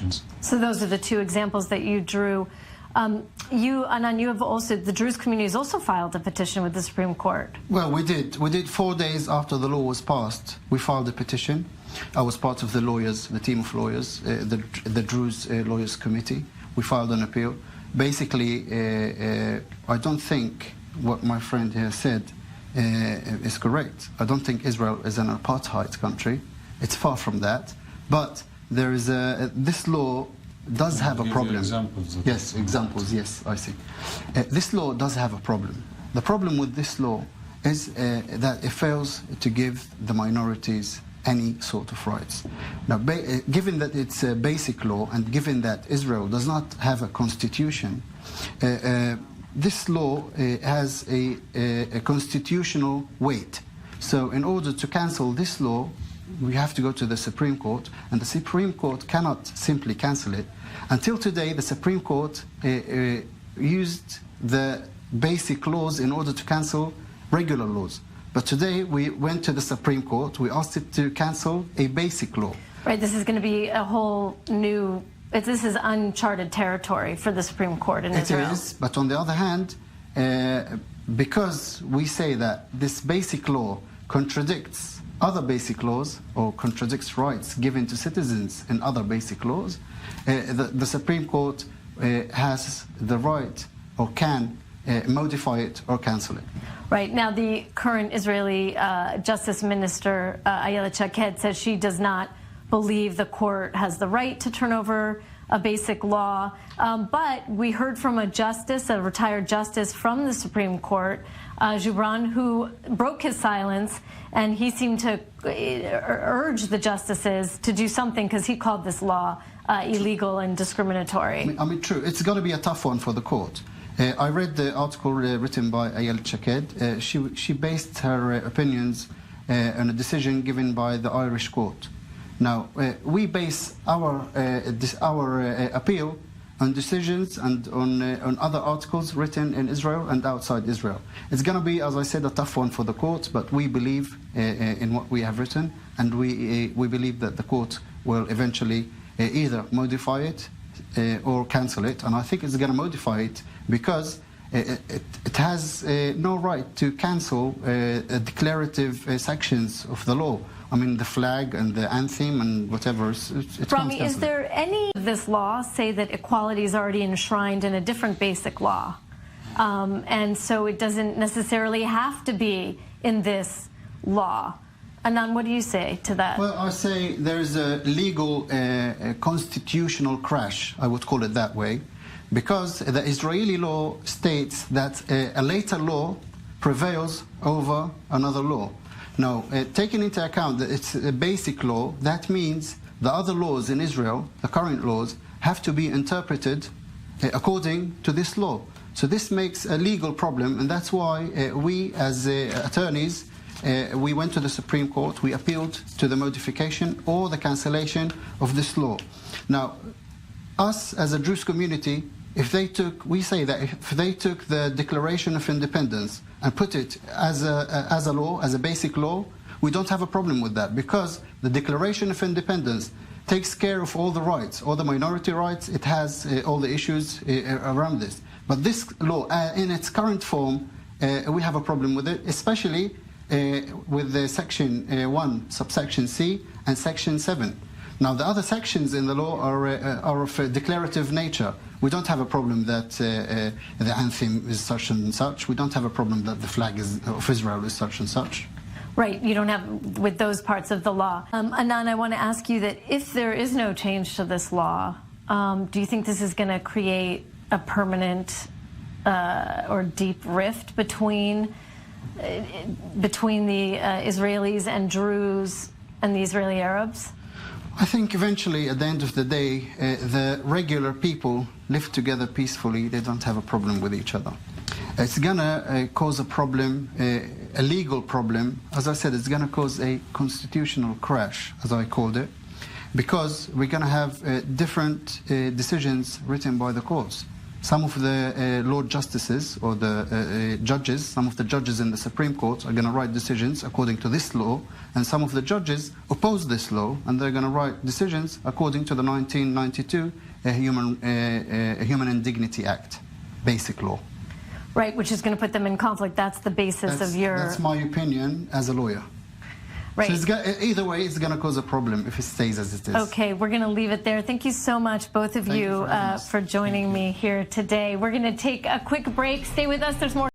conditions. So those are the two examples that you drew. Anan, you have also, the Druze community has also filed a petition with the Supreme Court. Well, we did. 4 days after the law was passed, we filed a petition. I was part of the lawyers, the team of lawyers, the Druze Lawyers Committee. We filed an appeal. Basically, I don't think what my friend here said is correct. I don't think Israel is an apartheid country. It's far from that. But there is this law does have a problem. Examples. Yes, examples, yes, I see. This law does have a problem. The problem with this law is that it fails to give the minorities any sort of rights. Now, given that it's a basic law and given that Israel does not have a constitution, this law has a constitutional weight. So in order to cancel this law, we have to go to the Supreme Court, and the Supreme Court cannot simply cancel it. Until today, the Supreme Court used the basic laws in order to cancel regular laws. But today, we went to the Supreme Court, we asked it to cancel a basic law. Right, this is going to be a whole new, this is uncharted territory for the Supreme Court in Israel. It is, but on the other hand, because we say that this basic law contradicts other basic laws or contradicts rights given to citizens in other basic laws, the Supreme Court has the right or can modify it or cancel it. Right. Now, the current Israeli Justice Minister, I24, says she does not believe the court has the right to turn over a basic law. But we heard from a justice, a retired justice from the Supreme Court, Gibran, who broke his silence, and he seemed to urge the justices to do something because he called this law illegal and discriminatory. I mean, true. It's going to be a tough one for the court. I read the article written by I24. She based her opinions on a decision given by the Irish court. Now, we base our appeal on decisions and on other articles written in Israel and outside Israel. It's going to be, as I said, a tough one for the court, but we believe in what we have written, and we believe that the court will eventually either modify it or cancel it, and I think it's going to modify it because it has no right to cancel declarative sections of the law. I mean, the flag and the anthem and whatever. Rami, is there any of this law say that equality is already enshrined in a different basic law? And so it doesn't necessarily have to be in this law. Anan, what do you say to that? Well, I say there's a legal constitutional crash, I would call it that way, because the Israeli law states that a later law prevails over another law. Now, taking into account that it's a basic law, that means the other laws in Israel, the current laws, have to be interpreted according to this law. So this makes a legal problem, and that's why we as attorneys, we went to the Supreme Court, we appealed to the modification or the cancellation of this law. Now, us as a Druze community, we say that if they took the Declaration of Independence and put it as a law, as a basic law, we don't have a problem with that, because the Declaration of Independence takes care of all the rights, all the minority rights. It has all the issues around this. But this law, in its current form, we have a problem with it, especially with the Section 1, subsection C, and Section 7. Now, the other sections in the law are of a declarative nature. We don't have a problem that the anthem is such and such. We don't have a problem that the flag of Israel is such and such. Right, you don't have with those parts of the law. Anan, I want to ask you that if there is no change to this law, do you think this is going to create a permanent or deep rift between the Israelis and Druze and the Israeli Arabs? I think eventually, at the end of the day, the regular people live together peacefully. They don't have a problem with each other. It's going to cause a problem, a legal problem. As I said, it's going to cause a constitutional crash, as I called it, because we're going to have different decisions written by the courts. some of the Lord Justices or the judges, some of the judges in the Supreme Court are going to write decisions according to this law, and some of the judges oppose this law, and they're going to write decisions according to the 1992 Human and Dignity Act, basic law. Right, which is going to put them in conflict. That's the basis of your... That's my opinion as a lawyer. Right. So either way, it's going to cause a problem if it stays as it is. Okay, we're going to leave it there. Thank you so much, both of you, for joining me here today. We're going to take a quick break. Stay with us. There's more.